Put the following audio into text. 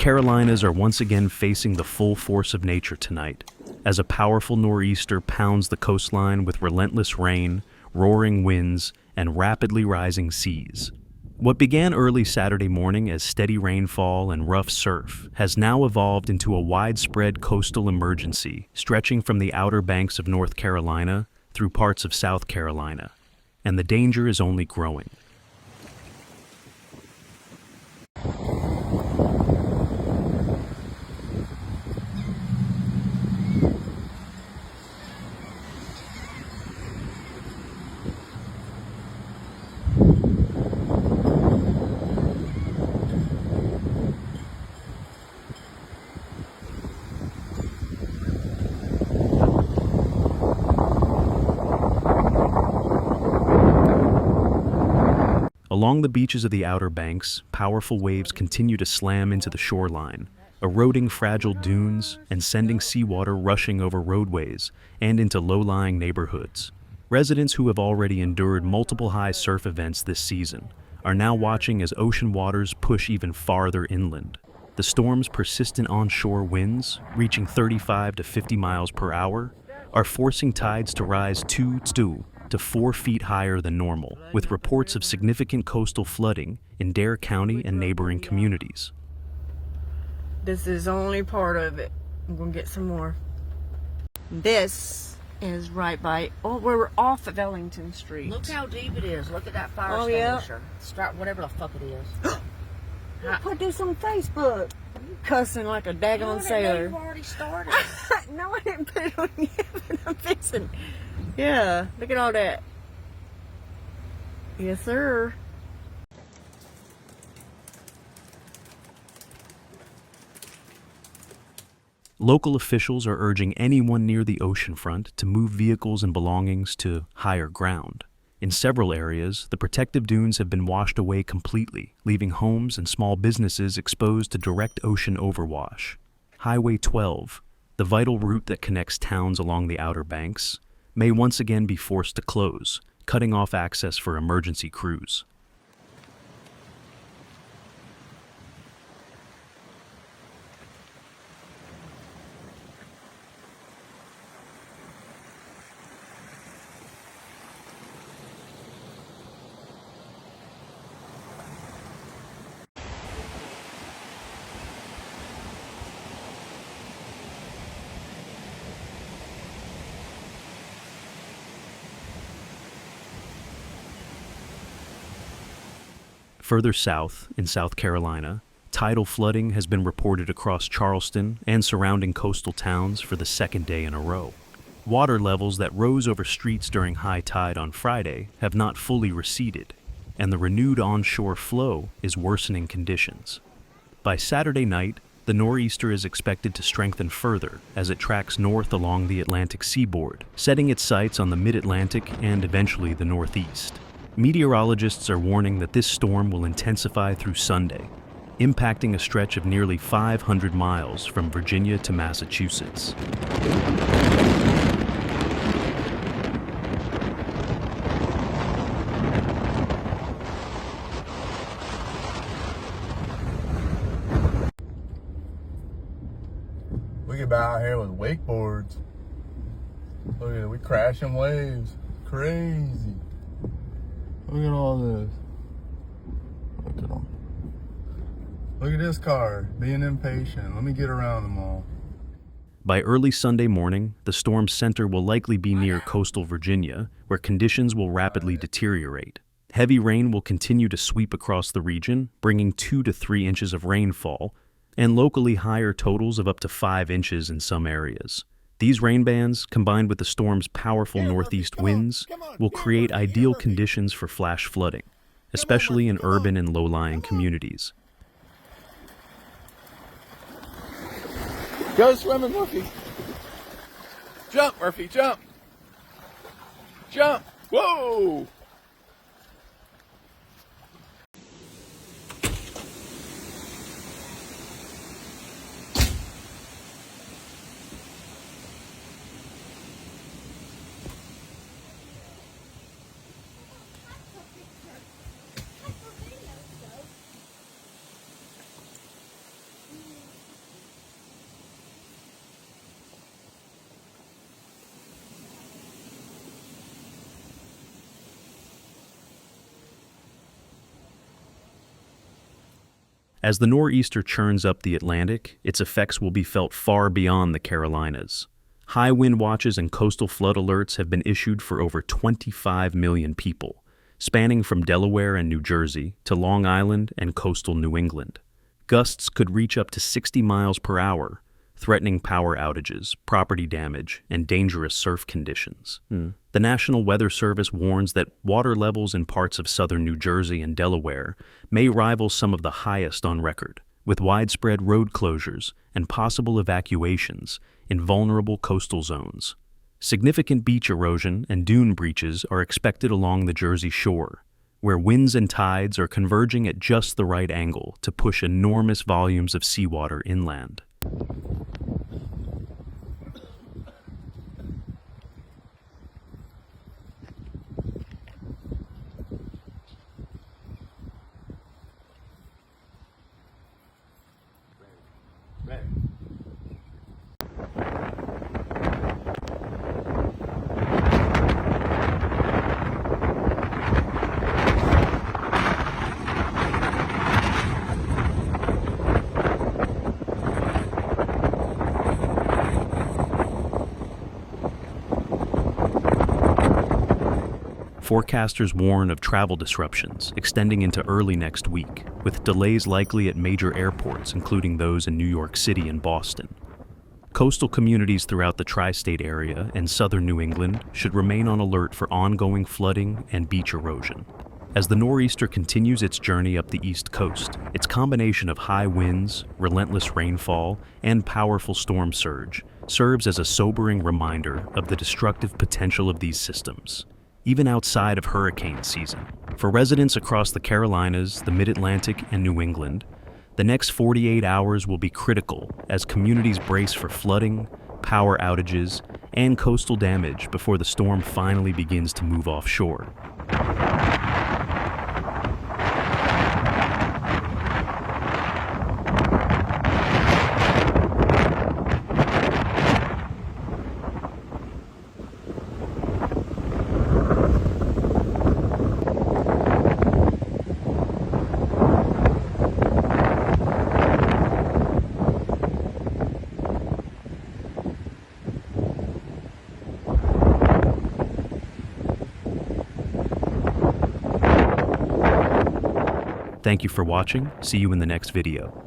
Carolinas are once again facing the full force of nature tonight, as a powerful nor'easter pounds the coastline with relentless rain, roaring winds, and rapidly rising seas. What began early Saturday morning as steady rainfall and rough surf has now evolved into a widespread coastal emergency stretching from the Outer Banks of North Carolina through parts of South Carolina, and the danger is only growing. Along the beaches of the Outer Banks, powerful waves continue to slam into the shoreline, eroding fragile dunes and sending seawater rushing over roadways and into low-lying neighborhoods. Residents who have already endured multiple high surf events this season are now watching as ocean waters push even farther inland. The storm's persistent onshore winds, reaching 35 to 50 miles per hour, are forcing tides to rise 2 to 4 feet higher than normal, with reports of significant coastal flooding in Dare County and neighboring communities. This is only part of it. I'm gonna get some more. This is right by, we're off of Ellington Street. Look how deep it is. Look at that fire extinguisher. Strap whatever the fuck it is. I put this on Facebook. You cussing like a daggone sailor. You've already started. No, I didn't put it on yet, but I'm fixing. Yeah, look at all that. Yes, sir. Local officials are urging anyone near the oceanfront to move vehicles and belongings to higher ground. In several areas, the protective dunes have been washed away completely, leaving homes and small businesses exposed to direct ocean overwash. Highway 12, the vital route that connects towns along the Outer Banks, may once again be forced to close, cutting off access for emergency crews. Further south, in South Carolina, tidal flooding has been reported across Charleston and surrounding coastal towns for the second day in a row. Water levels that rose over streets during high tide on Friday have not fully receded, and the renewed onshore flow is worsening conditions. By Saturday night, the nor'easter is expected to strengthen further as it tracks north along the Atlantic seaboard, setting its sights on the mid-Atlantic and eventually the northeast. Meteorologists are warning that this storm will intensify through Sunday, impacting a stretch of nearly 500 miles from Virginia to Massachusetts. We get out here with wakeboards. Look at it, we crashing waves. Crazy. Look at all this. Look at them. Look at this car, being impatient. Let me get around them all. By early Sunday morning, the storm's center will likely be near coastal Virginia, where conditions will rapidly deteriorate. Heavy rain will continue to sweep across the region, bringing 2 to 3 inches of rainfall, and locally higher totals of up to 5 inches in some areas. These rain bands, combined with the storm's powerful northeast winds, will create ideal conditions for flash flooding, especially in urban and low-lying communities. Go swimming, Murphy. Jump, Murphy, jump. Jump. Whoa. As the nor'easter churns up the Atlantic, its effects will be felt far beyond the Carolinas. High wind watches and coastal flood alerts have been issued for over 25 million people, spanning from Delaware and New Jersey to Long Island and coastal New England. Gusts could reach up to 60 miles per hour, threatening power outages, property damage, and dangerous surf conditions. The National Weather Service warns that water levels in parts of southern New Jersey and Delaware may rival some of the highest on record, with widespread road closures and possible evacuations in vulnerable coastal zones. Significant beach erosion and dune breaches are expected along the Jersey Shore, where winds and tides are converging at just the right angle to push enormous volumes of seawater inland. Forecasters warn of travel disruptions extending into early next week, with delays likely at major airports, including those in New York City and Boston. Coastal communities throughout the tri-state area and southern New England should remain on alert for ongoing flooding and beach erosion. As the nor'easter continues its journey up the East Coast, its combination of high winds, relentless rainfall, and powerful storm surge serves as a sobering reminder of the destructive potential of these systems, even outside of hurricane season. For residents across the Carolinas, the Mid-Atlantic, and New England, the next 48 hours will be critical as communities brace for flooding, power outages, and coastal damage before the storm finally begins to move offshore. Thank you for watching. See you in the next video.